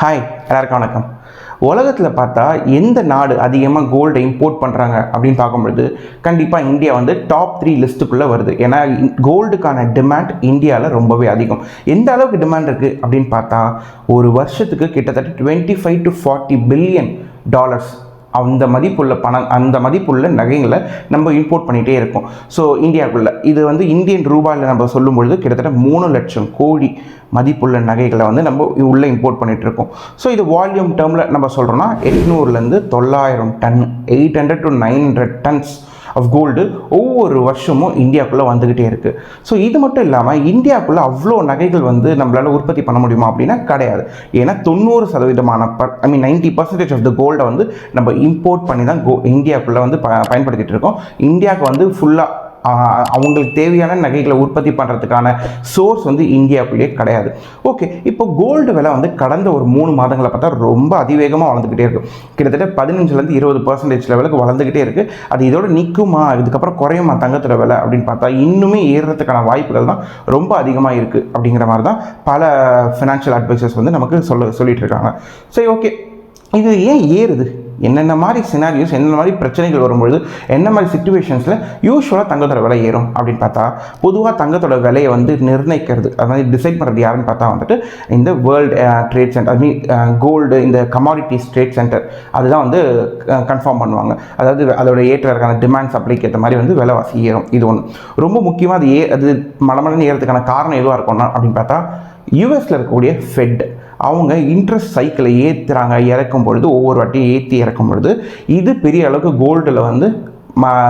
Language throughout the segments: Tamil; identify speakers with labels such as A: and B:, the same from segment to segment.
A: ஹாய், எல்லாருக்கும் வணக்கம். உலகத்தில் பார்த்தா எந்த நாடு அதிகமாக கோல்டை இம்போர்ட் பண்ணுறாங்க அப்படின்னு பார்க்கும்பொழுது கண்டிப்பாக இந்தியா வந்து டாப் 3 லிஸ்ட்டுக்குள்ளே வருது. ஏன்னா கோல்டுக்கான டிமாண்ட் இந்தியாவில் ரொம்பவே அதிகம். எந்த அளவுக்கு டிமாண்ட் இருக்குது அப்படின்னு பார்த்தா ஒரு வருஷத்துக்கு கிட்டத்தட்ட 25 to 40 பில்லியன் டாலர்ஸ் அந்த மதிப்புள்ள பணம், அந்த மதிப்புள்ள நகைகளை நம்ம இம்போர்ட் பண்ணிகிட்டே இருக்கோம். ஸோ இந்தியாவுக்குள்ளே இது வந்து இந்தியன் ரூபாயில் நம்ம சொல்லும்பொழுது கிட்டத்தட்ட 3 லட்சம் கோடி மதிப்புள்ள நகைகளை வந்து நம்ம உள்ளே இம்போர்ட் பண்ணிகிட்ருக்கோம். ஸோ இது வால்யூம் டேர்மில் நம்ம சொல்கிறோன்னா 800லேருந்து 900 ton, 800 to 900 tons of gold ஒவ்வொரு வருஷமும் இந்தியாவுக்குள்ளே வந்துக்கிட்டே இருக்குது. ஸோ இது மட்டும் இல்லாமல் இந்தியாவுக்குள்ளே அவ்வளோ நகைகள் வந்து நம்மளால் உற்பத்தி பண்ண முடியுமா அப்படின்னா கிடையாது. ஏன்னா 90% 90% ஆஃப் த கோல்டை வந்து நம்ம இம்போர்ட் பண்ணி தான் இந்தியாவுக்குள்ளே வந்து பயன்படுத்திகிட்டு இருக்கோம். இந்தியாவுக்கு வந்து ஃபுல்லாக அவங்களுக்கு தேவையான நகைகளை உற்பத்தி பண்ணுறதுக்கான சோர்ஸ் வந்து இந்தியாவுக்குள்ளேயே கிடையாது. ஓகே, இப்போ கோல்டு விலை வந்து கடந்த ஒரு 3 மாதங்களை பார்த்தா ரொம்ப அதிவேகமாக வளர்ந்துக்கிட்டே இருக்குது. கிட்டத்தட்ட 15லேருந்து 20% லெவலுக்கு வளர்ந்துக்கிட்டே இருக்குது. அது இதோட நிற்குமா, இதுக்கப்புறம் குறையுமா தங்கத்தோட விலை அப்படின்னு பார்த்தா இன்னுமே ஏறுறதுக்கான வாய்ப்புகள் தான் ரொம்ப அதிகமாக இருக்குது. அப்படிங்கிற மாதிரி தான் பல ஃபினான்ஷியல் அட்வைசர்ஸ் வந்து நமக்கு சொல்லிட்டு இருக்காங்க. சரி, ஓகே, இது ஏன் ஏறுது? என்னென்ன மாதிரி சினாரியோஸ், என்னென்ன மாதிரி பிரச்சனைகள் வரும்பொழுது, என்ன மாதிரி சிச்சுவேஷன்ஸில் யூஸ்வலாக தங்கத்தோட விலை ஏறும் அப்படின்னு பார்த்தா, பொதுவாக தங்கத்தோட விலையை வந்து நிர்ணயிக்கிறது, அதாவது டிசைட் பண்ணுறது யாருன்னு பார்த்தா வந்துட்டு இந்த வேர்ல்டு ட்ரேட் சென்டர், கோல்டு இந்த கமாடிட்டிஸ் ட்ரேட் சென்டர் அதுதான் வந்து கன்ஃபார்ம் பண்ணுவாங்க. அதாவது அதோட ஏற்றதுக்கான டிமாண்ட் சப்ளைக்கு ஏற்ற மாதிரி வந்து விலைவாசி ஏறும். இது ஒன்று ரொம்ப முக்கியமாக. அது மலமலன்னு ஏறதுக்கான காரணம் எதுவாக இருக்கும்னா அப்படின்னு பார்த்தா யூஎஸில் இருக்கக்கூடிய ஃபெட் அவங்க இன்ட்ரெஸ்ட் சைக்கிளை ஏற்றுறாங்க. இறக்கும் பொழுது ஒவ்வொரு வாட்டியும் ஏற்றி இறக்கும் பொழுது இது பெரிய அளவுக்கு கோல்டில் வந்து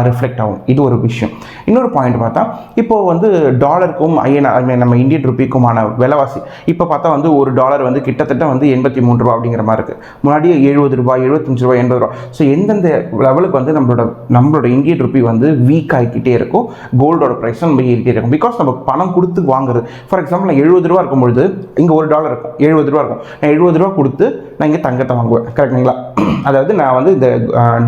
A: ரிஃப்ளெக்ட் ஆகும். இது ஒரு விஷயம். இன்னொரு பாயிண்ட் பார்த்தா இப்போது வந்து டாலருக்கும் நம்ம இந்தியன் ருப்பிக்குமான விலைவாசி இப்போ பார்த்தா வந்து ஒரு டாலர் வந்து கிட்டத்தட்ட வந்து 83 ரூபா அப்படிங்கிற மாதிரி இருக்குது. முன்னாடி 70 ரூபாய், 75 ரூபாய், 80 ரூபா. ஸோ எந்தெந்த லெவலுக்கு வந்து நம்மளோட இந்தியன் ருப்பி வந்து வீக் ஆகிக்கிட்டே இருக்கும், கோல்டோட ப்ரைஸும் நம்ம ஏறிக்கிட்டே இருக்கும். பிகாஸ் நம்ம பணம் கொடுத்து வாங்குறது. ஃபார் எக்ஸாம்பிள், நான் 70 ரூபா இருக்கும்பொழுது இங்கே ஒரு டாலர் இருக்கும், 70 ரூபா இருக்கும். நான் 70 ரூபா கொடுத்து நான் இங்கே தங்கத்தை வாங்குவேன். கரெக்டுங்களா? அதாவது நான் வந்து இந்த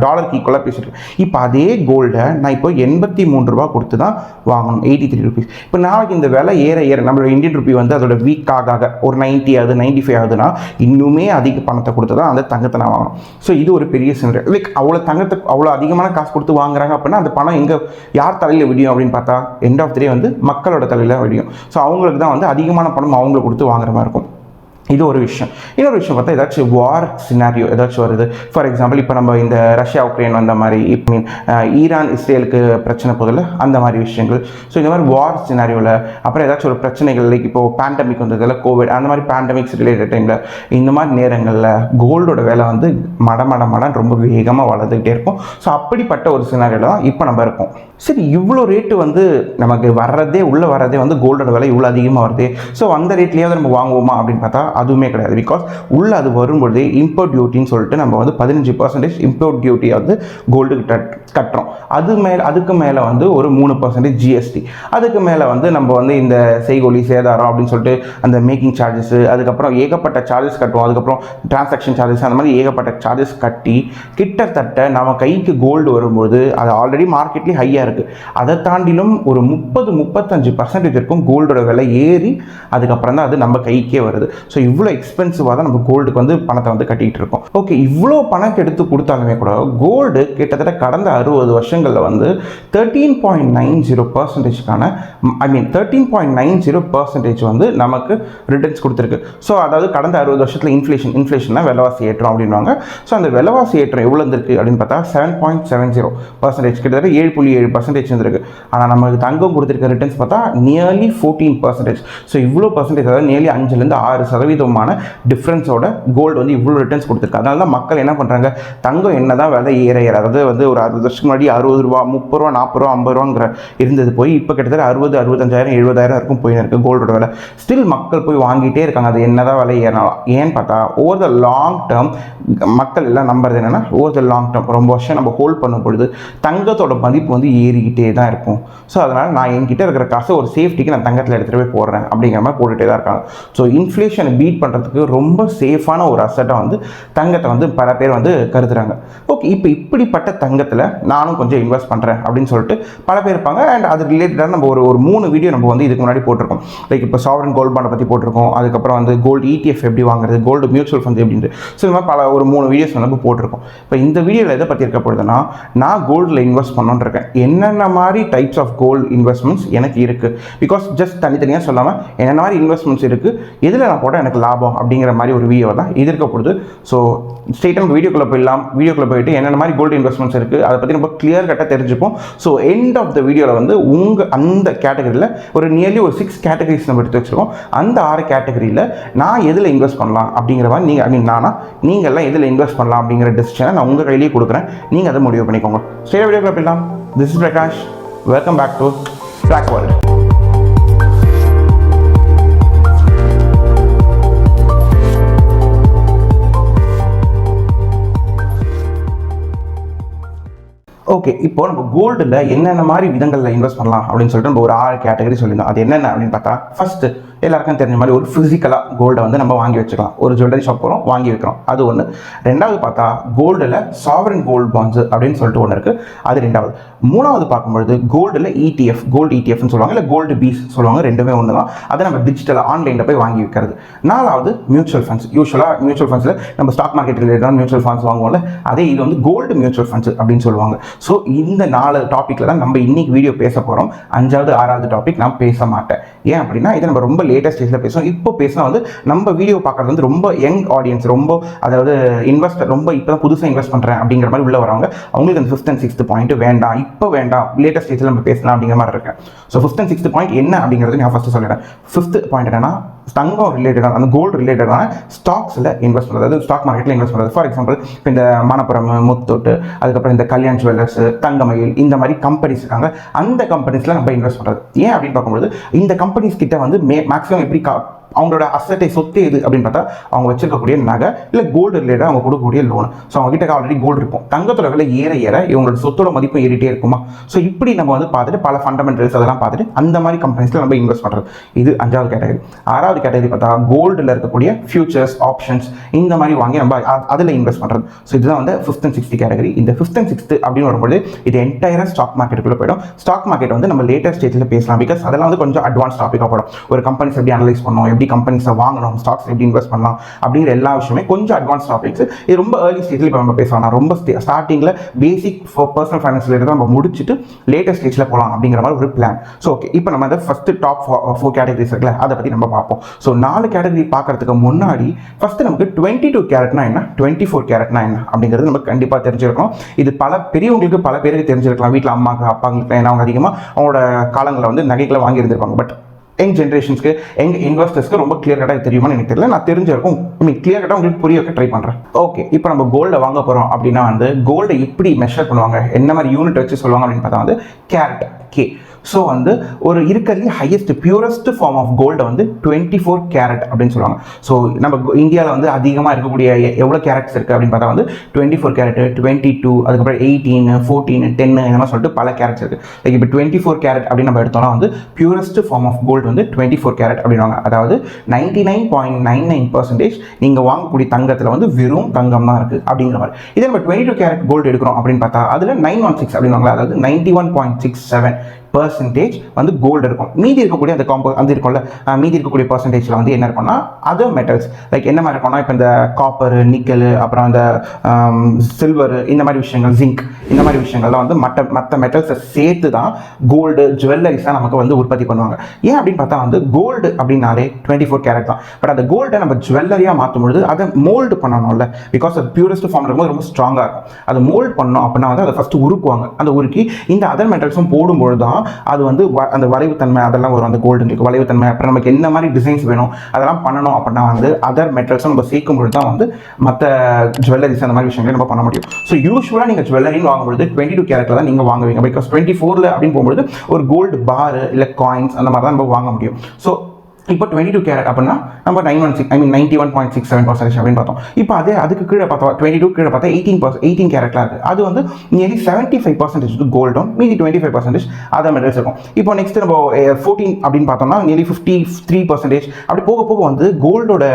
A: டாலருக்கு ஈக்குவலாக பேசியிருக்கேன். இப்போ அதே கோல்டை நான் இப்போ 83 ரூபா கொடுத்து தான் வாங்கணும், 83 ருபீஸ். இப்போ நாளைக்கு இந்த விலை ஏற நம்மளோட இந்தியன் ருப்பி வந்து அதோட வீக் ஆக ஒரு 90 ஆகுது, 95 ஆகுதுன்னா இன்னுமே அதிக பணத்தை கொடுத்து தான் அந்த தங்கத்தை நான் வாங்கணும். ஸோ இது ஒரு பெரிய சிந்தனை. லைக் அவ்வளோ தங்கத்தை அவ்வளோ அதிகமான காசு கொடுத்து வாங்குறாங்க அப்படின்னா அந்த பணம் எங்கே, யார் தலையில் விடியும் அப்படின்னு பார்த்தா எண்ட் ஆஃப் த டே வந்து மக்களோட தலையில் விடியும். ஸோ அவங்களுக்கு தான் வந்து அதிகமான பணம் அவங்களுக்கு கொடுத்து வாங்குற மாதிரி இருக்கும். இது ஒரு விஷயம். இன்னொரு விஷயம் பார்த்தா ஏதாச்சும் வார் சினாரியோ ஏதாச்சும் வருது. ஃபார் எக்ஸாம்பிள், இப்போ நம்ம இந்த ரஷ்யா உக்ரைன் வந்த மாதிரி, ஈரான் இஸ்ரேலுக்கு பிரச்சனை போதில் அந்த மாதிரி விஷயங்கள். ஸோ இந்த மாதிரி வார் சினாரியோவில் அப்புறம் ஏதாச்சும் ஒரு பிரச்சனைகள், லைக் இப்போ பேண்டமிக் வந்ததில் கோவிட், அந்த மாதிரி பேண்டமிக்ஸ் ரிலேட்டட் டைமில் இந்த மாதிரி நேரங்களில் கோல்டோட விலை வந்து மட ரொம்ப வேகமாக வளர்ந்துக்கிட்டே இருக்கும். ஸோ அப்படிப்பட்ட ஒரு சினாரியோவில் தான் இப்போ நம்ம இருக்கோம். சரி, இவ்வளோ ரேட்டு வந்து நமக்கு உள்ளே வர்றதே வந்து கோல்டோட விலை இவ்வளோ அதிகமாக வருது. ஸோ அந்த ரேட்லேயாவது நம்ம வாங்குவோமா அப்படின்னு பார்த்தா அதுவுமே கிடையாது. பிகாஸ் உள்ளே அது வரும்பொழுதே இம்போர்ட் டியூட்டின்னு சொல்லிட்டு நம்ம வந்து 15% இம்போர்ட் டியூட்டியை வந்து கோல்டுக்கு கட்டுறோம். அதுக்கு மேலே வந்து ஒரு 3% ஜிஎஸ்டி, அதுக்கு மேலே வந்து நம்ம வந்து இந்த செய்கூலி சேதாரம் அப்படின்னு சொல்லிட்டு அந்த மேக்கிங் சார்ஜஸ், அதுக்கப்புறம் ஏகப்பட்ட சார்ஜஸ் கட்டுவோம். அதுக்கப்புறம் டிரான்சாக்ஷன் சார்ஜஸ், அந்த மாதிரி ஏகப்பட்ட சார்ஜஸ் கட்டி கிட்டத்தட்ட நம்ம கைக்கு கோல்டு வரும்போது அது ஆல்ரெடி மார்க்கெட்லேயே ஹையாக இருக்குது. அதை தாண்டிலும் ஒரு 30-35% இருக்கும் கோல்டோட விலை ஏறி அதுக்கப்புறம் தான் அது நம்ம கைக்கே வருது. ஸோ இவ்வளோ எக்ஸ்பென்சிவாக தான் நம்ம கோல்டுக்கு வந்து பணத்தை வந்து கட்டிகிட்டு இருக்கோம். ஓகே, இவ்வளோ பணத்தை எடுத்து கொடுத்தாலுமே கூட கோல்டு கிட்டத்தட்ட கடந்த 60 வருஷங்களில் வந்து 13.90%, 13.90% வந்து நமக்கு ரிட்டர்ன்ஸ் கொடுத்துருக்கு. ஸோ அதாவது கடந்த 60 வருஷத்தில் இன்ஃப்ளேஷன்னா விலைவாசி ஏற்றம் அப்படின்வாங்க. ஸோ அந்த விலைவாசி ஏற்றம் எவ்வளோ இருந்திருக்கு அப்படின்னு பார்த்தா 7.70%, கிட்டத்தட்ட 7.7% இருந்திருக்கு. ஆனால் நமக்கு தங்கம் கொடுத்துருக்க ரிட்டர்ன்ஸ் பார்த்தா நியர்லி 14%. ஸோ இவ்வளோ பர்சன்டேஜ், அதாவது நியர்லி 5லேருந்து 6% டிஃப்ரென்ஸோட கோல்டு வந்து இவ்வளோ ரிட்டர்ன்ஸ் கொடுத்துருக்கு. அதனால தான் மக்கள் என்ன பண்ணுறாங்க, தங்கம் என்ன தான் விலை ஏற அதாவது வந்து ஒரு 60 வருஷத்துக்கு முன்னாடி 60 ரூபா, 30 ரூபா, 40 ரூபா, 50 ரூபாங்கிற இருந்தது போய் இப்போ கிட்டத்தட்ட 60, 65,000, 70,000 இருக்கும் போயிருக்கு கோல்டோட விலை. ஸ்டில் மக்கள் போய் வாங்கிட்டே இருக்காங்க. அது என்ன தான் விலை ஏறலாம். ஏன்னு பார்த்தா ஓவர் த லாங் டேர்ம் மக்கள் எல்லாம் நம்புறது என்னென்னா, ஓவர் த லாங் டேர்ம் ரொம்ப வருஷம் நம்ம ஹோல்ட் பண்ணும் பொழுது தங்கத்தோட மதிப்பு வந்து ஏறிக்கிட்டே தான் இருக்கும். ஸோ அதனால் நான் என்கிட்ட இருக்கிற காசை ஒரு சேஃப்டிக்கு நான் தங்கத்தில் எடுத்துகிட்டு போய் போடுறேன் அப்படிங்கிற மாதிரி போட்டுகிட்டே தான் இருக்காங்க. ஸோ இன்ஃப்ளேஷனை பீட் பண்ணுறதுக்கு ரொம்ப சேஃபான ஒரு அசட்டாக வந்து தங்கத்தை வந்து பல பேர் வந்து கருதுறாங்க. ஓகே, இப்போ இப்படிப்பட்ட தங்கத்தில் நானும் கொஞ்சம் இன்வெஸ்ட் பண்ணுறேன் அப்படின்னு சொல்லிட்டு பல பேர் இருப்பாங்க. அண்ட் அது ரிலேட்டடாக நம்ம ஒரு 3 வீடியோ நம்ம வந்து இதுக்கு முன்னாடி போட்டிருக்கோம். லைக் இப்போ சாவரன் கோல்டு பாண்டை பற்றி போட்டிருக்கோம். அதுக்கப்புறம் வந்து கோல்டு ETF எப்படி வாங்குறது, கோல்டு மியூச்சுவல் ஃபண்ட்ஸ் எப்படின்ட்டு. ஸோ இந்த மாதிரி ஒரு 3 வீடியோஸ் வந்து போட்டிருக்கோம். இப்போ இந்த வீடியோவில் எதை பற்றி இருக்க போகுதுன்னா, நான் கோல்டில் இன்வெஸ்ட் பண்ணணுன்னு இருக்கேன். என்னென்ன மாதிரி டைப்ஸ் ஆஃப் கோல்டு இன்வெஸ்ட்மெண்ட்ஸ் எனக்கு இருக்குது, பிகாஸ் ஜஸ்ட் தனித்தனியாக சொல்லாமல் என்னென்ன மாதிரி இன்வெஸ்ட்மெண்ட்ஸ் இருக்குது, எதில் நான் போட்டால் எனக்கு லாபம் அப்படிங்கிற மாதிரி ஒரு வீடியோ தான் இது இருக்க போகுது. ஸோ ஸ்ட்ரெயிட்டாக நம்ம வீடியோக்குள்ளே போயிட்டு என்னென்ன மாதிரி கோல்டு இன்வெஸ்ட்மெண்ட்ஸ் இருக்குது அதை பற்றி நம்ம கிளியர் கட்டாக தெரிஞ்சுப்போம். ஸோ எண்ட் ஆஃப் த வீடியோவில் வந்து அந்த கேட்டகரியில் ஒரு நியர்லி ஒரு 6 கேட்டகரிஸ் நம்ம எடுத்து வச்சுருக்கோம். அந்த 6 கேட்டகரியில் நான் எதில் இன்வெஸ்ட் பண்ணலாம் அப்படிங்கிற மாதிரி நீங்கள் எல்லாம் எதில் இன்வெஸ்ட் பண்ணலாம் அப்படிங்கிற டெசிஷனை நான் உங்கள் கையிலேயே கொடுக்குறேன். நீங்கள் அதை முடிவு பண்ணிக்கோங்க. சரி, வீடியோக்குள்ளே போயிடலாம். This is Prakash. Welcome back to black world. Okay, இப்போ நம்ம கோல்டில் என்னென்ன மாதிரி விதங்களில் இன்வெஸ்ட் பண்ணலாம் அப்படின்னு சொல்லிட்டு நம்ம ஒரு 6 கேட்டகரி சொல்லியிருந்தோம். அது என்னென்ன அப்படின்னு பார்த்தா, ஃபர்ஸ்ட் எல்லாருக்கும் தெரிஞ்ச மாதிரி ஒரு ஃபிசிக்கலாக கோல்டை வந்து நம்ம வாங்கி வச்சுக்கலாம். ஒரு ஜுவல்லரி ஷாப் போகிறோம், வாங்கி வைக்கிறோம், அது ஒன்று. ரெண்டாவது பார்த்தா கோல்டில் சாவரன் கோல்டு பாண்ட்ஸ் அப்படின்னு சொல்லிட்டு ஒன்று இருக்குது, அது ரெண்டாவது. மூணாவது பார்க்கும்பொழுது கோல்டில் ETF, கோல்டு ETFன்னு சொல்லுவாங்க, இல்லை கோல்டு பீஸ் சொல்லுவாங்க, ரெண்டுமே ஒன்று தான். அதை நம்ம டிஜிட்டலாக ஆன்லைனில் போய் வாங்கி வைக்கிறது. நாலாவது மியூச்சுவல் ஃபண்ட்ஸ். யூஸ்வலாக மியூச்சுவல் ஃபண்ட்ஸில் நம்ம ஸ்டாக் மார்க்கெட் ரிலேட்டடான மியூச்சுவல் ஃபண்ட்ஸ் வாங்குவோம்ல, அதே இது வந்து கோல்டு மியூச்சுவல் ஃபண்ட்ஸ் அப்படின்னு சொல்லுவாங்க. ஸோ இந்த 4 டாப்பிக்கில் தான் நம்ம இன்னைக்கு வீடியோ பேச போகிறோம். 5வது 6வது டாபிக் நான் பேச மாட்டேன். ஏன் அப்படின்னா இதை நம்ம ரொம்ப லேட்டஸ்ட் ஸ்டேஜில் பேசுவோம். இப்போ பேசினா வந்து நம்ம வீடியோ பார்க்குறது வந்து ரொம்ப யங் ஆடியன்ஸ், ரொம்ப அதாவது இன்வெஸ்டர், ரொம்ப இப்போ தான் புதுசாக இன்வெஸ்ட் பண்ணுறேன் அப்படிங்கிற மாதிரி உள்ள வரவங்க, அவங்களுக்கு அந்த 5th and 6th பாயிண்ட் வேண்டாம், இப்போ வேண்டாம், லேட்டஸ்ட் ஸ்டேஜில் நம்ம பேசலாம் அப்படிங்கிற மாதிரி இருக்கேன். So 5th and 6th point என்ன அப்படிங்கிறது நான் ஃபஸ்ட்டு சொல்லிடுறேன். 5th பாயிண்ட் என்னன்னா, தங்கம் ரிலேட்டடான, அந்த கோல்டு ரிலேட்டடான ஸ்டாக்ஸில் இன்வெஸ்ட் பண்ணுறது, அதாவது ஸ்டாக் மார்க்கெட்டில் இன்வெஸ்ட் பண்ணுறது. ஃபார் எக்ஸாம்பிள் இப்போ இந்த மணப்புரம், முத்தோட்டு, அதுக்கப்புறம் இந்த கல்யாண் ஜுவல்லர்ஸ், தங்கமயில், இந்த மாதிரி கம்பெனிஸ் இருக்காங்க. அந்த கம்பெனிஸில் நம்ம இன்வெஸ்ட் பண்ணுறது. ஏன் அப்படின்னு பார்க்கும்போது இந்த கம்பெனிஸ் கிட்ட வந்து மேக்ஸிமம் எப்படி அவங்களோட அசட்டை சொத்து எது அப்படின்னு பார்த்தா, அவங்க வச்சிருக்கக்கூடிய நகை, இல்லை கோல்டு ரிலேட்டடாக அவங்க கொடுக்கக்கூடிய லோன். ஸோ அவங்க கிட்ட ஆல்ரெடி கோல்டு இருக்கும். தங்கத்தோட விலை ஏற இவங்களோட சொத்தோட மதிப்பு ஏறிட்டே இருக்குமா. ஸோ இப்படி நம்ம வந்து பார்த்துட்டு பல ஃபண்டமெண்டல்ஸ் அதெல்லாம் பார்த்துட்டு அந்த மாதிரி கம்பெனிஸில் நம்ம இன்வெஸ்ட் பண்ணுறது. இது 5வது கேட்டகரி. 6வது கேட்டகரி பார்த்தா கோல்டில் இருக்கக்கூடிய ஃபியூச்சர்ஸ், ஆப்ஷன்ஸ், இந்த மாதிரி வாங்கி நம்ம அதில் இன்வெஸ்ட் பண்ணுறது. ஸோ இதுதான் வந்து 5th and 6th கேட்டகரி. இந்த 5th and 6th அப்படின்னு வரும்போது இது என்டையராக ஸ்டாக் மார்க்கெட்டுக்குள்ளே போயிடும். ஸ்டாக் மார்க்கெட் வந்து நம்ம லேட்டஸ்ட் ஸ்டேஜில் பேசலாம், பிகாஸ் அதெல்லாம் வந்து கொஞ்சம் அட்வான்ஸ் டாப்பிக்காக போடும். ஒரு கம்பெனிஸ் எப்படி அனலைஸ் பண்ணணும், எப்படி கம்பெனிஸை வாங்கணும், ஸ்டாக்ஸ் எப்படி இன்வெஸ்ட் பண்ணலாம் அப்படிங்கிற எல்லா விஷயமே கொஞ்சம் அட்வான்ஸ் டாபிக்ஸ். இது ரொம்ப ஏர்லி ஸ்டேஜில் இப்போ நம்ம பேசலாம். ரொம்ப ஸ்டார்டிங்கில் பேசிக் பர்சனல் ஃபைனான்ஸ் ரிலேட்டடாக நம்ம முடிச்சுட்டு லேட்டஸ்ட் ஸ்டேஜில் போகலாம் அப்படிங்கிற மாதிரி ஒரு பிளான். ஸோ ஓகே, இப்போ நம்ம அந்த ஃபர்ஸ்ட் டாப் 4 கேட்டகரிஸ் இருக்குல்ல, அதை பற்றி நம்ம பார்ப்போம். ஸோ 4 கேட்டகரி பார்க்கறதுக்கு முன்னாடி ஃபர்ஸ்ட் நமக்கு 22 கேரட்னா என்ன, 24 கேரட்னா என்ன அப்படிங்கிறது நம்ம கண்டிப்பாக தெரிஞ்சிருக்கணும். இது பல பெரியவங்களுக்கு, பல பேருக்கு தெரிஞ்சிருக்கலாம். வீட்டில் அம்மாக்கு, அப்பாங்களுக்கு, ஏன்னா அவங்க அதிகமாக அவங்களோட காலங்களில் வந்து நகைகளை வாங்கி இருந்திருப்பாங்க. பட் யங் ஜென்ரேஷன்ஸ்க்கு, யங் இன்வெஸ்டர்ஸ்க்கு ரொம்ப கிளியர் கட்டாக தெரியுமான்னு எனக்கு தெரியல. நான் தெரிஞ்சிருக்கும், கிளியர் கட்டாக உங்களுக்கு புரிய வைக்க ட்ரை பண்ணுறேன். ஓகே, இப்போ நம்ம கோல்டை வாங்க போகிறோம் அப்படின்னா வந்து கோல்டை எப்படி மெஷர் பண்ணுவாங்க, என்ன மாதிரி யூனிட் வச்சு சொல்லுவாங்க அப்படின்னு பார்த்தா வந்து கேரட், கே. ஸோ வந்து ஒரு இருக்கிறதுலே ஹையஸ்ட் பியூரஸ்ட் ஃபார்ம் ஆஃப் கோல்டை வந்து 24 கேரட் அப்படின்னு சொல்லுவாங்க. ஸோ நம்ம இந்தியாவில் வந்து அதிகமாக இருக்கக்கூடிய எவ்வளோ கேரட்ஸ் இருக்குது அப்படின்னு பார்த்தா வந்து 24 கேரட், 22, அதுக்கப்புறம் 18, 14, 10 இந்த மாதிரி சொல்லிட்டு பல கேரட்ஸ் இருக்குது. லைக் இப்போ 24 கேரட் அப்படின்னு நம்ம எடுத்தோம்னா வந்து பியூரஸ்ட் ஃபார்ம் ஆஃப் கோல்டு வந்து 24 கேரட் அப்படின்வாங்க. அதாவது 99.99% நீங்கள் வாங்கக்கூடிய தங்கத்தில் வந்து வெறும் தங்கம் தான் இருக்குது அப்படிங்கிற மாதிரி. இதே நம்ம 22 கேரட் கோல்டு எடுக்கிறோம் அப்படின்னு பார்த்தா அதில் 916 அப்படின்வாங்க. அதாவது 91.67% வந்து கோல்டு இருக்கும். மீதி இருக்கக்கூடிய அந்த இருக்கும்ல, மீதி இருக்கக்கூடிய பர்சன்டேஜில் வந்து என்ன இருக்கும்னா அதர் மெட்டல்ஸ். லைக் என்ன மாதிரி இருக்கும்னா, இப்போ இந்த காப்பர், நிக்கல், அப்புறம் இந்த சில்வர், இந்த மாதிரி விஷயங்கள், ஜிங்க், இந்த மாதிரி விஷயங்கள்லாம் வந்து மற்ற மெட்டல்ஸை சேர்த்து தான் கோல்டு ஜுவல்லரிஸாக நமக்கு வந்து உற்பத்தி பண்ணுவாங்க. ஏன் அப்படின்னு பார்த்தா வந்து கோல்டு அப்படின்னாலே 24 கேரட் தான். பட் அந்த கோல்டை நம்ம ஜுவல்லரியாக மாற்றும் பொழுது அதை மோல்டு பண்ணணும்ல, பிகாஸ் அது பியூரஸ்ட் ஃபார்ம் இருக்கும்போது ரொம்ப ஸ்ட்ராங்காக இருக்கும். அதை மோல்டு பண்ணணும் அப்படின்னா வந்து அதை ஃபஸ்ட்டு உருக்குவாங்க. அந்த உருக்கி இந்த அதர் மெட்டல்ஸும் போடும்பொழுது தான் அது வந்து அந்த வளைவுத்தன்மை அதெல்லாம் வரும். அந்த கோல்டுக்கு வளைவுத்தன்மை, அப்புறம் நமக்கு என்ன மாதிரி டிசைன்ஸ் வேணும் அதெல்லாம் பண்ணணும் அப்படின்னா வந்து அதர் மெட்டல்ஸும் நம்ம சேர்க்கும்பொழுது தான் வந்து மற்ற ஜுவல்லரிஸ் அந்த மாதிரி விஷயங்களை நம்ம பண்ண முடியும். ஸோ யூஸ்வலாக நீங்கள் ஜுவல்லரின்னு வாங்கும்போது 22 கேரட்டில் தான் நீங்கள் வாங்குவீங்க. பிகாஸ் 24 அப்படின்னு போகும்போது ஒரு கோல்டு பார் இல்லை காயின்ஸ் அந்த மாதிரி தான் நம்ம வாங்க முடியும். ஸோ இப்போ 22 கேரட் அப்படின்னா நம்ம 91.67% அப்படின்னு பார்த்தோம். இப்போ அதுக்கு கீழே பார்த்தோம் 22 கீழே பார்த்தா 18 கேரட்லாம் இருக்குது. அது வந்து நியர்லி 75% கோல்டும் மீதி 25% அதர் மெட்டல்ஸ் இருக்கும். இப்போ நெக்ஸ்ட் நம்ம 14 அப்படின்னு பார்த்தோம்னா நியர்லி 53% அப்படி போக போக வந்து கோல்டோட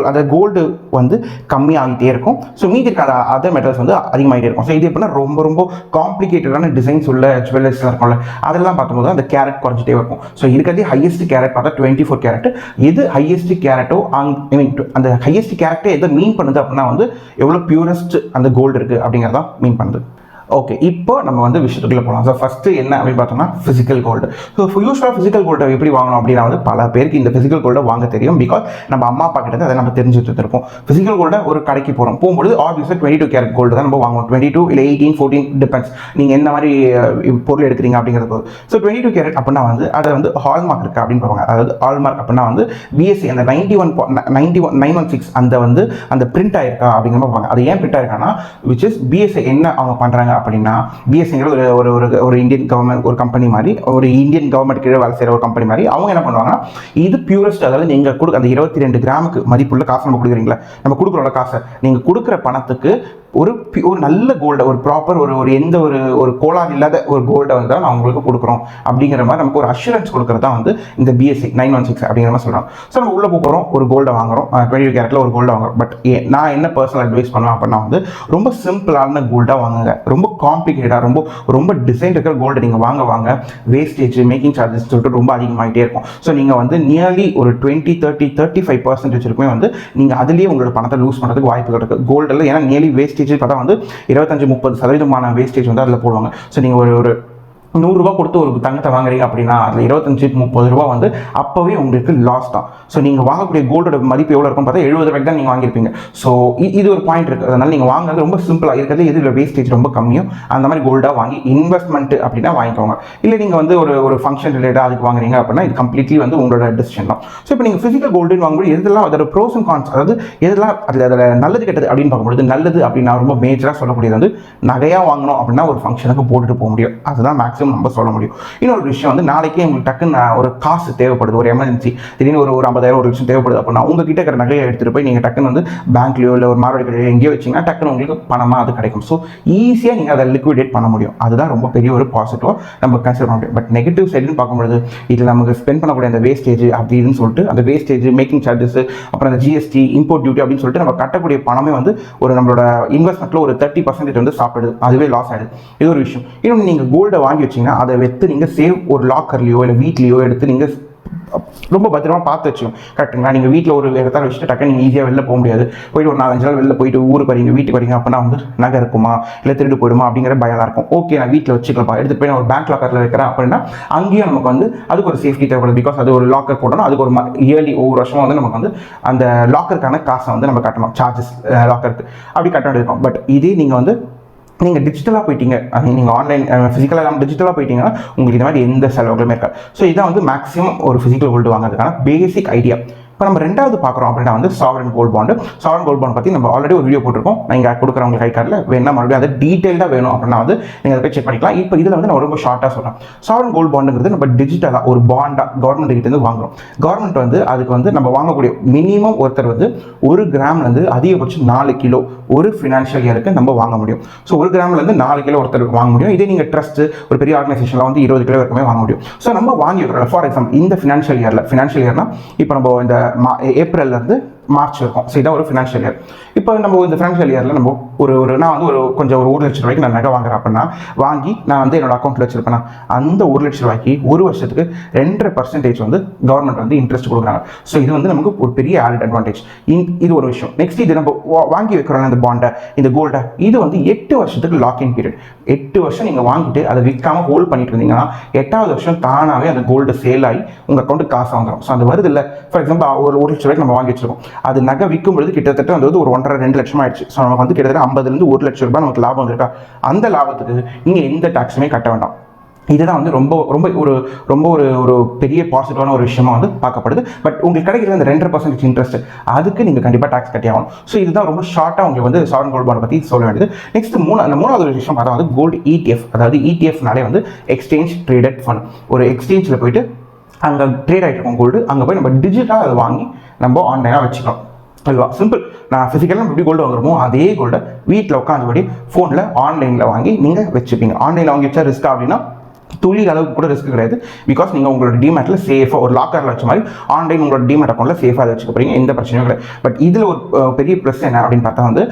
A: அந்த கோல்டு வந்து கம்மியாகிட்டே இருக்கும். ஸோ மீதி இருக்க அதர் மெட்டல்ஸ் வந்து அதிகமாகிட்டே இருக்கும். ஸோ இது எப்படின்னா ரொம்ப ரொம்ப காம்ப்ளிகேட்டடான டிசைன்ஸ் உள்ள ஜுவல்லர்ஸ்லாம் இருக்கும்ல, அதெல்லாம் பார்க்கும்போது அந்த கேரட் குறைஞ்சிட்டே இருக்கும். ஸோ இருக்கிறதே ஹையஸ்ட் கேரட் பார்த்தா 24 கேரட். எது ஹையஸ்ட் கேரட்டோ அந்த ஹையஸ்ட் கேரட்டே எதை மீன் பண்ணுது அப்படின்னா வந்து எவ்வளோ பியூரஸ்ட் அந்த கோல்டு இருக்குது அப்படிங்கிறதான் மீன் பண்ணுது. ஓகே, இப்போ நம்ம வந்து விஷயத்துக்குள்ள போகலாம். ஸோ ஃபஸ்ட்டு என்ன அப்படின்னு பார்த்தோம்னா ஃபிசிக்கல் கோல்டு. ஸோ யூஸ்வலாக ஃபிசிக்கல் கோல்டை எப்படி வாங்கணும் அப்படின்னா வந்து பல பேருக்கு இந்த ஃபிசிக்கல் கோல்டை வாங்க தெரியும். பிகாஸ் நம்ம அம்மா அப்பா கிட்ட அதை நம்ம தெரிஞ்சு வச்சுருப்போம். ஃபிசிக்கல் கோல்டை ஒரு கடைக்கு போகும்போது ஆப்வியஸாக 22 கேரட் கோல்டு தான் நம்ம வாங்குவோம். 22 இல்லை 18, 14 டிபெண்ட்ஸ் நீங்கள் என்ன மாதிரி பொருள் எடுக்கிறீங்க அப்படிங்கிறது. ஸோ 22 கேரட் அப்படின்னா வந்து அதை வந்து ஹால்மார்க் இருக்குது அப்படின்னு பார்ப்பாங்க. அதாவது ஹால்மார்க் அப்படின்னா வந்து பிஎஸ்சி அந்த 916 அந்த பிரிண்ட் ஆயிருக்கா அப்படிங்கிற பார்ப்பாங்க. அது ஏன் பிரிண்ட் ஆயிருக்கான்னா விச் இஸ் பிஎஸ்சி என்ன அவங்க பண்ணுறாங்க அப்படின்னா பிஎஸ்சிங்கிறது ஒரு இந்தியன் கவர்மெண்ட் ஒரு கம்பெனி மாதிரி, ஒரு இந்தியன் கவர்மெண்ட் கீழே வேலை செய்கிற ஒரு கம்பெனி மாதிரி. அவங்க என்ன பண்ணுவாங்கன்னா இது பியூரஸ்ட், அதாவது நீங்கள் அந்த 22 கிராமுக்கு மதிப்புள்ள காசு நம்ம கொடுக்குறீங்களா, நம்ம கொடுக்குறோம்ல காசை, நீங்கள் கொடுக்குற பணத்துக்கு ஒரு நல்ல கோல்டை ஒரு ப்ராப்பர் எந்த ஒரு கோளாறு இல்லாத ஒரு கோல்டை வந்து நான் உங்களுக்கு கொடுக்குறோம் அப்படிங்கிற மாதிரி நமக்கு ஒரு அஷூரன்ஸ் கொடுக்குறது தான் வந்து இந்த பிஎஸ்சி 916 அப்படிங்கிற மாதிரி சொல்கிறாங்க. ஸோ நம்ம உள்ளே போகிறோம், ஒரு கோல்டை வாங்குறோம், 22 கேரட்டில் ஒரு கோல்டை வாங்குறோம். பட் நான் என்ன பர்சனல் அட்வைஸ் பண்ணுவேன் அப்படின்னா வந்து ரொம்ப சிம்பிளான கோல்டாக வாங்குங்க. ரொம்ப காம்ப்ளிகேட்டாக ரொம்ப டிசைன் இருக்கிற கோல்டு நீங்கள் வாங்க வேஸ்டேஜ் மேக்கிங் சார்ஜஸ் சொல்லிட்டு ரொம்ப அதிகமாகிட்டே இருக்கும். ஸோ நீங்கள் வந்து நியர்லி ஒரு 20, 30, 35% வரைக்குமே வந்து நீங்கள் அதுலேயே உங்களோட பணத்தை லூஸ் பண்ணுறதுக்கு வாய்ப்பு இருக்குது கோல்டில். ஏன்னா நியர்லி வேஸ்டேஜ் பார்த்தா வந்து 25-30% வேஸ்டேஜ் வந்து அதில் போடுவாங்க. ஸோ நீங்கள் ஒரு 100 ரூபா கொடுத்து ஒரு தங்கத்தை வாங்குறீங்க அப்படின்னா அதில் 25-30 ரூபா வந்து அப்போவே உங்களுக்கு லாஸ் தான். ஸோ நீங்கள் வாங்கக்கூடிய கோல்டோட மதிப்பு எவ்வளோ இருக்கும் பார்த்தா 70 ரூபாய்க்கு தான் நீங்கள் வாங்கியிருப்பீங்க. ஸோ இது ஒரு பாயிண்ட் இருக்குது. அதனால் நீங்கள் வாங்குறது ரொம்ப சிம்பிளாக இருக்கிறது, எதில் வேஸ்டேஜ் ரொம்ப கம்மியும் அந்த மாதிரி கோல்டாக வாங்கி இன்வெஸ்ட்மெண்ட் அப்படின்னா வாங்கிக்கோங்க. இல்லை நீங்கள் வந்து ஒரு ஃபங்க்ஷன் ரிலேட்டாக அதுக்கு வாங்குறீங்க அப்படின்னா இது கம்ப்ளீட்லி வந்து உங்களோட டிசிஷன் தான். ஸோ இப்போ நீங்கள் ஃபிசிக்கல் கோல்டுன்னு வாங்கும்போது எதெல்லாம் அதோட ப்ரோஸ் அண்ட் கான்ஸ், அதாவது எதெல்லாம் அதில் நல்லது கெட்டது அப்படின்னு பார்க்கும்போது நல்லது அப்படின்னா ரொம்ப மேஜராக சொல்லக்கூடியது வந்து நகையாக வாங்கணும் அப்படின்னா ஒரு ஃபங்க்ஷனுக்கு போட்டுட்டு போக முடியும். அதுதான் மேக்ஸிமம் நம்ம சொல்ல முடியும். இன்னொரு விஷயம் வந்து நாளைக்கே உங்களுக்கு டக்குன்னு ஒரு காசு தேவைப்படுது, ஒரு எமர்ஜென்சி, திடீர்னு ஒரு 50,000 1 லட்சம் தேவைப்படுது அப்படின்னா உங்ககிட்ட இருக்கிற நகையை எடுத்துகிட்டு போய் நீங்கள் டக்குன்னு வந்து பேங்க்லையோ இல்லை ஒரு மார்வாடி கடையோ எங்கேயோ வச்சிங்கன்னா டக்குன்னு உங்களுக்கு பணமாக அது கிடைக்கும். ஸோ ஈஸியாக நீங்கள் அதை லிக்விடேட் பண்ண முடியும். அதுதான் ரொம்ப பெரிய ஒரு பாசிட்டிவாக நம்ம கன்சிடர் பண்ண முடியும். பட் நெகட்டிவ் சைடுன்னு பார்க்கும்போது இதில் நமக்கு ஸ்பெண்ட் பண்ணக்கூடிய அந்த வேஸ்டேஜ் அப்படின்னு சொல்லிட்டு அந்த வேஸ்டேஜ் மேக்கிங் சார்ஜஸ் அப்புறம் அந்த ஜிஎஸ்டி இம்போர்ட் டியூட்டி அப்படின்னு சொல்லிட்டு நம்ம கட்டக்கூடிய பணமே வந்து நம்மளோட இன்வெஸ்ட்மெண்ட்டில் ஒரு 30% வந்து சாப்பிடுது, அதுவே லாஸ் ஆகிடுது. இது ஒரு விஷயம். இன்னொன்று நீங்கள் கோல்டை வாங்கி வச்சிங்கன்னா அதை வைத்து நீங்கள் சேவ் ஒரு லாக்கர்லையோ இல்லை வீட்லேயோ எடுத்து நீங்கள் ரொம்ப பத்திரமா பார்த்து வச்சுக்கோங்க. கரெக்டுங்களா? நீங்கள் வீட்டில் ஒரு இடத்துல வச்சுட்டு டக்குன்னு நீங்கள் ஈஸியாக வெளில போக முடியாது. போயிட்டு ஒரு 4-5 நாள் வெளில போயிட்டு ஊருக்கு வரீங்க, வீட்டுக்கு வரீங்க அப்படின்னா வந்து நகை இருக்குமா இல்லை திருடு போயிடுமா அப்படிங்கிற பயம் இருக்கும். ஓகே, நான் வீட்டில் வச்சுக்கலாம், எடுத்துகிட்டு போய் நான் ஒரு பேங்க் லாக்கரில் வைக்கிறேன் அப்படின்னா அங்கேயும் நமக்கு வந்து அதுக்கு ஒரு சேஃப்டி தேவைப்படுது. பிகாஸ் அது ஒரு லாக்கர் போடணும், அதுக்கு ஒரு இயர்லி ஒவ்வொரு வருஷமாக வந்து நமக்கு வந்து அந்த லாக்கருக்கான காசை வந்து நம்ம கட்டணும், சார்ஜஸ் லாக்கருக்கு அப்படி கட்ட வேண்டியிருக்கும். பட் இதே நீங்கள் டிஜிட்டலாக போயிட்டீங்க, நீங்கள் ஆன்லைன் ஃபிசிக்கலாக இல்லாமல் டிஜிட்டலாக போயிட்டீங்கன்னா உங்களுக்கு இந்த மாதிரி எந்த செலவுகளுமே இருக்காது. ஸோ இதான் வந்து மேக்ஸிமம் ஒரு ஃபிசிக்கல் கோல்டு வாங்குறதுக்கான பேசிக் ஐடியா. இப்போ நம்ம ரெண்டாவது பார்க்குறோம் அப்படின்னா வந்து sovereign gold bond. Sovereign gold bond பற்றி நம்ம ஆல்ரெடி ஒரு வீடியோ போட்டிருக்கோம். நான் இங்கே கொடுக்குறவங்க கை கார்டில் வேணா மறுபடியும் அதை டீட்டெயிலாக வேணும் அப்படின்னா வந்து நீங்கள் அதை போய் செக் பண்ணிக்கலாம். இப்போ இதில் வந்து நான் ரொம்ப ஷார்ட்டாக சொல்கிறேன். சாவரன் கோல்ட் பாண்டுங்கிறது நம்ம டிஜிட்டலாக ஒரு பாண்டாக கவர்மெண்ட் கிட்டேருந்து வாங்குறோம். கவர்மெண்ட் வந்து அதுக்கு வந்து நம்ம வாங்கக்கூடிய மினிமம் ஒருத்தர் வந்து 1 கிராம்லேருந்து அதிகபட்சம் 4 கிலோ ஒரு ஃபினான்ஷியல் இயருக்கு நம்ம வாங்க முடியும். ஸோ 1 கிராம்லேருந்து 4 கிலோ ஒருத்தர் வாங்க முடியும். இதே நீங்கள் ட்ரஸ்ட்டு ஒரு பெரிய ஆர்கனைசேஷனில் வந்து 20 கிலோ வரைக்குமே வாங்க முடியும். ஸோ நம்ம வாங்கி வைக்கிறோம். ஃபார் எக்ஸாம்பிள் இந்த ஃபினான்ஷியல் இயர்னா இப்போ நம்ம இந்த ஏப்ரல்லேருந்து மார்ச் இருக்கும். ஸோ இதான் ஒரு ஃபினான்ஷியல் இயர். இப்போ நம்ம இந்த ஃபினான்ஷியல் இயரில் நம்ம நான் வந்து கொஞ்சம் 1 லட்சம் ரூபாய்க்கு நான் நகை வாங்குறேன் அப்படின்னா வாங்கி நான் வந்து என்னோட அக்கௌண்ட்டில் வச்சிருப்பேன்னா அந்த 1 லட்சம் ரூபாய்க்கு ஒரு வருஷத்துக்கு 2.5% வந்து கவர்மெண்ட் வந்து இன்ட்ரெஸ்ட் கொடுக்குறாங்க. ஸோ இது வந்து நமக்கு ஒரு பெரிய ஆடட் அட்வான்டேஜ். இது ஒரு விஷயம். நெக்ஸ்ட் இது நம்ம வாங்கி வைக்கிறோம் இந்த பாண்டை, இந்த கோல்டை, இது வந்து 8 வருஷத்துக்கு லாக்இன் பீரியட். 8 வருஷம் நீங்கள் வாங்கிட்டு அதை விற்காமல் ஹோல்ட் பண்ணிட்டு இருந்தீங்கன்னா 8வது வருஷம் தானாகவே அந்த கோல்டு சேல் ஆகி உங்கள் அக்கௌண்ட்டுக்கு காசு வாங்குறோம். ஸோ அது வருது இல்லை. ஃபார் எக்ஸாம்பிள் ஒரு 1 லட்சம் ரூபாய்க்கு நம்ம வாங்கி வச்சிருக்கோம், அது நகை விற்கும் பொழுது கிட்டத்தட்ட வந்து ஒரு 1.5-2 லட்சம் ஆயிடுச்சு. ஸோ நமக்கு வந்து கிட்டத்தட்ட 50லேருந்து 1 லட்சம் ரூபாய் நமக்கு லாபம் இருக்கா, அந்த லாபத்துக்கு நீங்கள் எந்த டாக்ஸுமே கட்ட வேண்டாம். இதுதான் வந்து ரொம்ப ஒரு பெரிய பாசிட்டிவான ஒரு விஷயமா வந்து பார்க்கப்படுது. பட் உங்களுக்கு கிடைக்கிற அந்த 2.5% இன்ட்ரெஸ்ட் அதுக்கு நீங்கள் கண்டிப்பாக டாக்ஸ் கட்டி ஆகணும். ஸோ இதுதான் ரொம்ப ஷார்ட்டாக உங்களுக்கு வந்து சாவரன் கோல்ட் பாண்ட் பற்றி சொல்ல வேண்டியது. நெக்ஸ்ட் மூணாவது ஒரு விஷயம் அதாவது கோல்டு ETF. அதாவது ETFனாலே வந்து எக்ஸ்சேஞ்ச் ட்ரேடட் ஃபண்ட். ஒரு எக்ஸ்சேஞ்சில் போயிட்டு அங்கே ட்ரேட் ஆகிட்டு இருக்கும் கோல்டு, அங்கே போய் நம்ம டிஜிட்டலாக அதை வாங்கி நம்ம ஆன்லைனாக வச்சுக்கலாம். அதுவா சிம்பிள். நான் ஃபிசிக்கலாக நம்ம எப்படி கோல்டு வாங்குறோமோ அதே கோல்டை வீட்டில் உட்காந்தபடி ஃபோனில் ஆன்லைனில் வாங்கி நீங்கள் வச்சுப்பீங்க. ஆன்லைனில் வாங்கி வச்சா ரிஸ்க் அப்படின்னா துளி அளவுக்கு கூட ரிஸ்க் கிடையாது. பிகாஸ் நீங்கள் உங்களோட டிமேட்டில் சேஃபாக ஒரு லாக்கரில் வச்ச மாதிரி ஆன்லைன் உங்களோட டிமேட் அக்கௌண்ட்டில் சேஃபாக வச்சுக்க போகிறீங்க, எந்த பிரச்சனையும் கிடையாது. பட் இதில் ஒரு பெரிய ப்ளஸ் என்ன அப்படின்னு பார்த்தா வந்து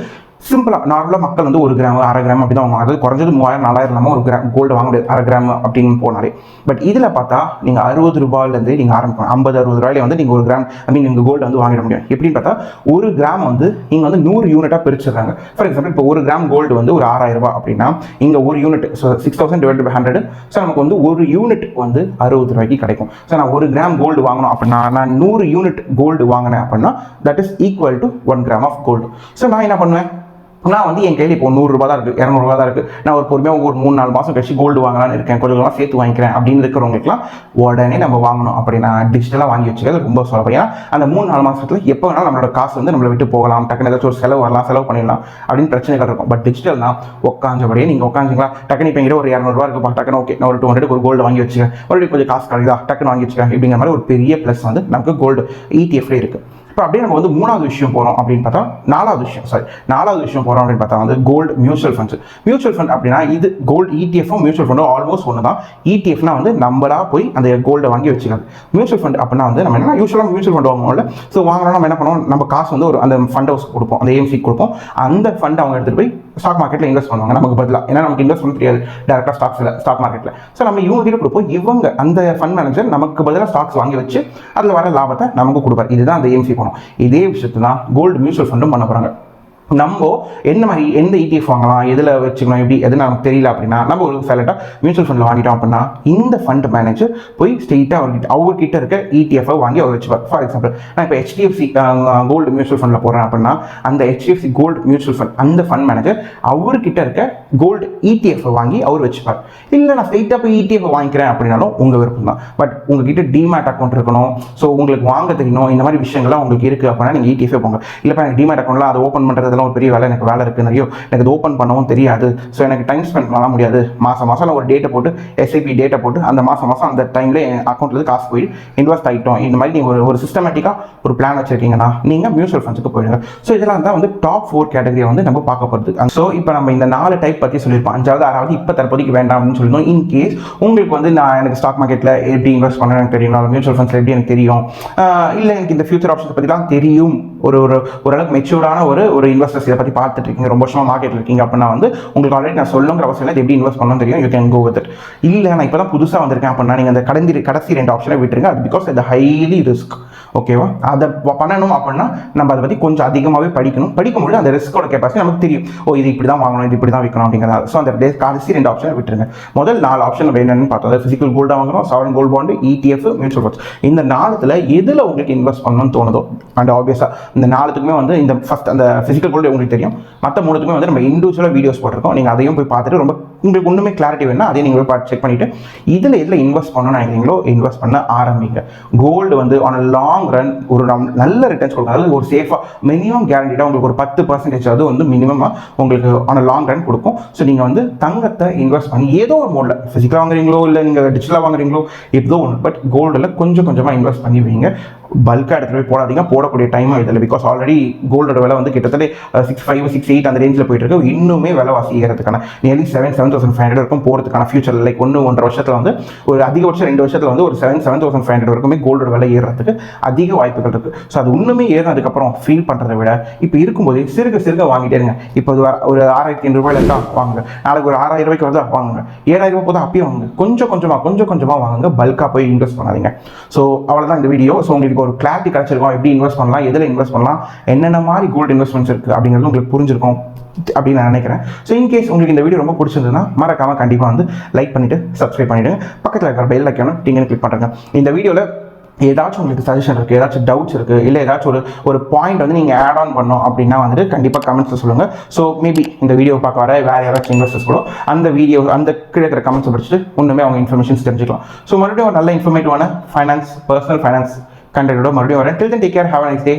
A: சிம்பிளாக நார்மலாக மக்கள் வந்து 1 கிராம் 1/2 கிராம் அப்படி தான் வாங்குவாங்க. அது குறைஞ்சது 3000 4000 இல்லாமல் 1 கிராம் கோல்டு வாங்க முடியாது 1/2 கிராம் அப்படின்னு போனாலே. பட் இதில் பார்த்தா நீங்கள் 60 ரூபாயிலேருந்து நீங்கள் ஆரம்பிக்கணும். 50-60 ரூபாயிலே வந்து நீங்கள் 1 கிராம் நீங்கள் கோல்டு வந்து வாங்கிட முடியும். எப்படின்னு பார்த்தா 1 கிராம் வந்து நீங்கள் வந்து 100 யூனிட்டாக பிரிச்சுடுறாங்க. ஃபார் எக்ஸாம்பிள் இப்போ 1 கிராம் கோல்டு வந்து ஒரு 6000 ரூபாய் அப்படின்னா இங்கே 1 யூனிட், ஸோ 6000 / 100. ஸோ நமக்கு வந்து 1 யூனிட் வந்து 60 ரூபாய்க்கு கிடைக்கும். ஸோ நான் 1 கிராம் கோல்டு வாங்கணும் அப்படின்னா நான் 100 யூனிட் கோல்டு வாங்கினேன் அப்படின்னா that is equal to 1 gram of gold. So நான் என்ன பண்ணுவேன், நான் வந்து என் கையில் இப்போ 100 ரூபா தான் இருக்குது, 200 ரூபா தான் இருக்குது, நான் ஒரு பொறுமையாக ஒரு 3-4 மாதம் கழிச்சு கோல்டு வாங்கலான்னு இருக்கேன், கொஞ்சம் கொஞ்சமாக சேர்த்து வாங்கிக்கிறேன் அப்படின்னு இருக்கிறவங்களுக்குலாம் உடனே நம்ம வாங்கணும் அப்படின்னா டிஜிட்டலாக வாங்கி வச்சுக்கிறது ரொம்ப சொல்லப்போம். ஏன்னா அந்த 3-4 மாதத்தில் எப்போ வேணாலும் நம்மளோட காசு வந்து நம்மளை விட்டு போகலாம், டக்குனு ஏதாச்சும் ஒரு செலவு வரலாம், செலவு பண்ணிடலாம் அப்படின்னு பிரச்சனைகள் இருக்கும். பட் டிஜிட்டல் தான் உட்காந்தபடியே நீங்கள் உட்காந்துங்களா டக்குனு இப்போ ஒரு 200 ரூபா இருக்குப்பா, டக்குனு ஓகே நான் ஒரு 200 ஒரு கோல்டு வாங்கி வச்சுக்கேன், மறுபடியும் கொஞ்சம் காசு கிடைக்குதா டக்குன்னு வாங்கி வச்சுக்கேன் இப்படிங்கிற மாதிரி ஒரு பெரிய ப்ளஸ் வந்து நமக்கு கோல்டு ETF இருக்குது. இப்போ அப்படியே நம்ம வந்து 3வது விஷயம் போகிறோம் அப்படின்னு பார்த்தா 4வது விஷயம் போகிறோம் அப்படின்னு பார்த்தா வந்து gold mutual funds. Mutual fund அப்படின்னா இது கோல்டு ETF-உம் மியூச்சுவல் ஃபண்டும் ஆல்மோஸ்ட் ஒன்று தான். ETF-னா வந்து நம்மளா போய் அந்த கோல்டை வாங்கி வச்சுக்கலாம். மியூச்சுவல் ஃபண்ட் அப்படின்னா வந்து நம்ம என்ன யூஸ்வலாக மியூச்சுவல் ஃபண்ட் வாங்குவோம்ல, ஸோ வாங்கினா நம்ம என்ன பண்ணுவோம், நம்ம காசு வந்து ஒரு அந்த ஃபண்ட் ஹவுஸ் கொடுப்போம், அந்த AMC கொடுப்போம், அந்த ஃபண்ட் அவங்க எடுத்துகிட்டு போய் ஸ்டாக் மார்க்கெட்டில் இன்வெஸ்ட் பண்ணுவாங்க நமக்கு பதிலாக. ஏன்னா நமக்கு இன்வெஸ்ட் பண்ண தெரியாது டேரெக்டாக ஸ்டாக் மார்க்கெட்டில். ஸோ நம்ம இவங்க கிட்ட கொடுப்போம், இவங்க அந்த ஃபண்ட் மேனேஜர் நமக்கு பதிலாக ஸ்டாக்ஸ் வாங்கி வச்சு அதில் வர லாபத்தை நமக்கு கொடுப்பார். இதுதான் அந்த AMC போகணும். இதே விஷயத்தை தான் கோல்டு மியூச்சுவல் ஃபண்டும் பண்ண போகிறாங்க. நம்ம என்ன மாதிரி எந்த ETF வாங்கலாம், எதில் வச்சுக்கணும், எப்படி எதுன்னு நமக்கு தெரியல அப்படின்னா நம்ம ஒரு சைலண்டாக மியூச்சுவல் ஃபண்டில் வாங்கிட்டோம் அப்படின்னா இந்த ஃபண்ட் மேனேஜர் போய் ஸ்ட்ரெயிட்டாக அவர்கிட்ட இருக்க ETF-ஐ வாங்கி அவர் வச்சுப்பார். ஃபார் எக்ஸாம்பிள் நான் இப்போ HDFC கோல்டு மியூச்சுவல் ஃபண்டில் போடுறேன் அப்படின்னா அந்த HDFC கோல்டு மியூச்சுவல் ஃபண்ட் அந்த ஃபண்ட் மேனேஜர் அவர்கிட்ட இருக்க கோல்டு ETF-ஐ வாங்கி அவர் வச்சுப்பார். இல்லை நான் ஸ்ட்ரெயிட்டாக போய் ETF-ஐ வாங்கிக்கிறேன் அப்படின்னாலும் உங்கள் விருப்பம் தான். பட் உங்ககிட்ட டிமேட் அக்கௌண்ட் இருக்கணும், ஸோ உங்களுக்கு வாங்க தெரியணும், இந்த மாதிரி விஷயங்கள்லாம் உங்களுக்கு இருக்குது அப்படின்னா நீங்கள் ETF-ஐ போங்க. இல்லைப்பா எனக்கு டிமேட் அக்கௌண்ட்லாம் அதை ஓப்பன் பண்ணுறது ஒரு பெரிய வேலை, எனக்கு வேலை இருக்குது நிறைய, எனக்கு அது ஓப்பன் பண்ணவும் தெரியாது, ஸோ எனக்கு டைம் ஸ்பெண்ட் பண்ண முடியாது, மாதம் ஒரு டேட்டை போட்டு SIP டேட்டை போட்டு அந்த மாதம் அந்த டைமில் என் அக்கௌண்ட்லேருந்து காசு போய் இன்வெஸ்ட் ஆகிட்டோம், இந்த மாதிரி நீங்கள் ஒரு சிஸ்டமேட்டிக்காக ஒரு பிளான் வச்சுருக்கீங்கன்னா நீங்கள் மியூச்சுவல் ஃபண்ட்ஸுக்கு போயிடுங்க. ஸோ இதெல்லாம் தான் வந்து டாப் 4 கேட்டகரியை வந்து நம்ம பார்க்க போகிறது. ஸோ இப்போ நம்ம இந்த 4 டைப் பற்றி சொல்லியிருப்போம். 5வது 6வது இப்போ தற்போதைக்கு வேண்டாம் அப்படின்னு சொல்லியிருந்தோம். இன்கேஸ் உங்களுக்கு வந்து எனக்கு ஸ்டாக் மார்க்கெட்டில் எப்படி இன்வெஸ்ட் பண்ண எனக்கு தெரியும், மியூச்சுவல் ஃபண்ட்ஸில் எப்படி எனக்கு தெரியும், இல்லை எனக்கு இந்த ஃபியூச்சர் ஆப்ஷன்ஸ் பற்றிலாம் தெரியும், ஓரளவுக்கு மெச்சூர்டான ஒரு இன்வெஸ்டர்ஸ் இதை பற்றி பார்த்துட்டு இருக்கீங்க, ரொம்ப வருஷமாக மார்க்கெட்டில் இருக்கீங்க அப்படின்னா வந்து உங்களுக்கு ஆல்ரெடி நான் சொல்லுங்கிற அவசியம் இல்லை, எப்படி இன்வெஸ்ட் பண்ணணும் தெரியும், you can go with it. இல்லை நான் இப்போ தான் புதுசாக வந்திருக்கேன் அப்படின்னா நீங்கள் அந்த கடைசி 2 ஆப்ஷனை விட்டுருங்க. அது பிகாஸ் இது ஹைலி ரிஸ்க். ஓகேவா, அதை பண்ணணும் அப்படின்னா நம்ம அதை பற்றி கொஞ்சம் அதிகமாகவே படிக்கும்போது அந்த ரிஸ்கோட கெப்பாசிட்டி நமக்கு தெரியும். இது இப்படி தான் வாங்கணும், இது இப்படி தான் விற்கணும் அப்படிங்கிறத. ஸோ அந்த கடைசி 2 ஆப்ஷனை விட்டுருங்க. முதல் 4 ஆப்ஷன் நம்ம என்னென்னு பார்த்தோம். அதாவது ஃபிசிக்கல் கோல்டாக வாங்குறோம், sovereign gold bond, ETF, mutual funds. இந்த 4த்தில் எதில் உங்களுக்கு இன்வெஸ்ட் பண்ணணும்னு தோணுதோ, அண்ட் ஆப்வியஸாக இந்த 4த்துக்குமே வந்து இந்த ஃபஸ்ட் அந்த ஃபிசிக்கல் கோல்டு உங்களுக்கு தெரியும், மற்ற 3த்துக்குமே வந்து நம்ம இண்டிவிஜுவலாக வீடியோஸ் போட்டிருக்கோம். நீங்கள் அதையும் போய் பார்த்துட்டு ரொம்ப உங்களுக்கு ஒன்றுமே கிளாரிட்டி வேணும்னா அதையும் நீங்கள் போய் செக் பண்ணிவிட்டு எதில் இன்வெஸ்ட் பண்ணணும்னு நினைக்கிறீங்களோ இன்வெஸ்ட் பண்ண ஆரம்பிங்க. கோல்டு வந்து ஆன் அ லாங் ரன் ஒரு நல்ல ரிட்டர்ன்ஸ் கொடுக்கும். அதாவது ஒரு சேஃபாக மினிமம் கேரண்டிடாக உங்களுக்கு ஒரு 10% அது வந்து மினிமமாக உங்களுக்கு ஆன் அ லாங் ரன் கொடுக்கும். ஸோ நீங்கள் வந்து தங்கத்தை இன்வெஸ்ட் பண்ணி ஏதோ ஒரு மோடில் ஃபிசிக்கலாக வாங்குறீங்களோ இல்லை நீங்கள் டிஜிட்டலாக வாங்குறீங்களோ ஏதோ ஒன்று, பட் கோல்டில் கொஞ்சம் கொஞ்சமாக இன்வெஸ்ட் பண்ணி வைங்க. பல்காக எடுத்துகிட்டு போய் போடாதீங்க, போடக்கூடிய டைமும் இதில். பிகாஸ் ஆல்ரெடி கோல்டோட விலை வந்து கிட்டத்தட்ட 6,500 6,800 அந்த ரேஞ்சில் போயிட்டு இருக்கு. இன்னுமே விலைவாசி ஏறதுக்கான நியர்லி 7,500 இருக்கும் போகிறதுக்கான ஃபியூச்சரில் லைக் 1-1.5 வருஷத்தில் வந்து ஒரு அதிகபட்சம் 2 வருஷத்தில் வந்து ஒரு 7,500 வரைக்குமே கோல்டோட விலை ஏறுறதுக்கு அதிக வாய்ப்புகள் இருக்குது. ஸோ அது இன்னுமே ஏறினதுக்கப்புறம் ஃபீல் பண்ணுறதை விட இப்போ இருக்கும்போது சிறுக வாங்கிட்டே இருங்க. இப்போ ஒரு 6,500 ரூபாயில இருந்தால் வாங்குங்க, நாளைக்கு ஒரு 6,000 ரூபாய்க்கு வருதா வாங்குங்க, 7,000 ரூபாய் போதும் அப்பயும் வாங்குங்க, கொஞ்சம் கொஞ்சமாக வாங்குங்க, பல்காக போய் இன்வெஸ்ட் பண்ணாதீங்க. ஸோ அவ்வளோதான் இந்த வீடியோ. ஸோ உங்களுக்கு ஒரு கிளாரிட்டி கிடைச்சிருக்கும், எப்படி இன்வெஸ்ட் பண்ணலாம், எதில் இன்வெஸ்ட் பண்ணலாம், என்னென்ன மாதிரி கோல்டு இன்வெஸ்ட்மெண்ட்ஸ் இருக்குது அப்படிங்கிறது உங்களுக்கு புரிஞ்சிருக்கும் அப்படின்னு நான் நினைக்கிறேன். ஸோ இன்கேஸ் உங்களுக்கு இந்த வீடியோ ரொம்ப பிடிச்சிருந்ததுன்னா மறக்காமல் கண்டிப்பாக வந்து லைக் பண்ணிவிட்டு சப்ஸ்கிரைப் பண்ணிவிடுங்க. பக்கத்தில் இருக்கிற பெல் ஐக்கானை டிங்கன்னு கிளிக் பண்ணுறேங்க. இந்த வீடியோவில் ஏதாச்சும் உங்களுக்கு சஜஷன் இருக்குது, ஏதாச்சும் டவுட்ஸ் இருக்குது, இல்லை ஏதாச்சும் ஒரு பாயிண்ட் வந்து நீங்கள் ஆட் ஆன் பண்ணோம் அப்படின்னா வந்துட்டு கண்டிப்பாக கமெண்ட்ஸில் சொல்லுங்கள். ஸோ மேபி இந்த வீடியோ பார்க்க வர வேறு யாராச்சும் இன்வெஸ்டர்ஸ் கூட அந்த வீடியோ அந்த கீழே இருக்கிற கமெண்ட்ஸை படிச்சுட்டு ஒன்றுமே அவங்க இன்ஃபர்மேஷன்ஸ் தெரிஞ்சுக்கலாம். ஸோ மறுபடியும் ஒரு நல்ல இன்ஃபர்மேட்டிவான பர்சனல் ஃபைனான்ஸ் கண்டென்ட்டோட மறுபடியும் வரேன். Till then take care, have a nice day.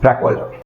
A: Black World.